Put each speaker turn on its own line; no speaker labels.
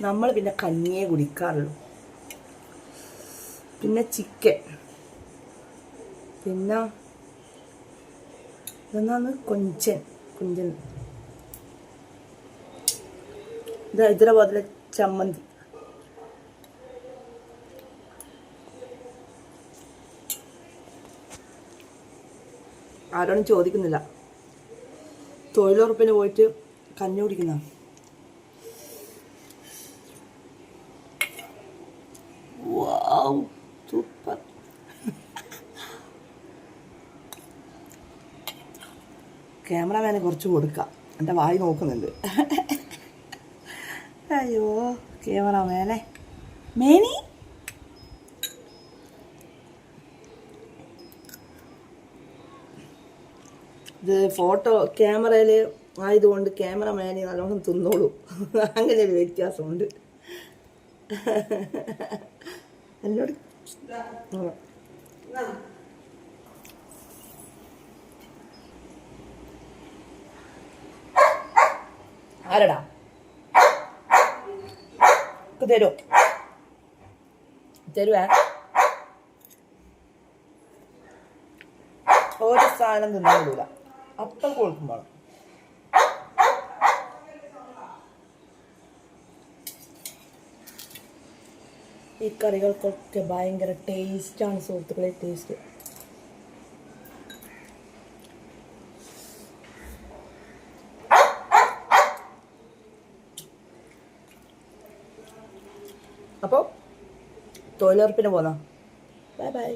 നമ്മൾ പിന്നെ കഞ്ഞിയെ കുടിക്കാറുള്ളൂ. പിന്നെ ചിക്കൻ, പിന്നെ ഇതെന്നാണ് കൊഞ്ചൻ. ഇത് ഹൈദരാബാദിലെ ചമ്മന്തി. ആരോടും ചോദിക്കുന്നില്ല. തൊഴിലുറപ്പിന് പോയിട്ട് കഞ്ഞി കുടിക്കുന്ന. സൂപ്പർ. ക്യാമറമാനെ കുറച്ച് കൊടുക്കാം, എൻ്റെ വായി നോക്കുന്നുണ്ട്. അയ്യോ ക്യാമറമാനെ, മേനി ഇത് ഫോട്ടോ ക്യാമറയിൽ ആയതുകൊണ്ട് ക്യാമറമാനെ നല്ലോണം തിന്നോളൂ. അങ്ങനെ ഒരു വ്യത്യാസമുണ്ട്. എന്നോട് ആരടാ തരുവേ? ഒരു സാധനം തിന്നില്ല. അപ്പം കൊടുക്കുമ്പോൾ ഈ കറികൾക്കൊക്കെ ഭയങ്കര ടേസ്റ്റാണ് സുഹൃത്തുക്കളെ, ടേസ്റ്റ്. അപ്പോൾ തൊഴിലുറപ്പിന് പോന്നാ. Bye bye.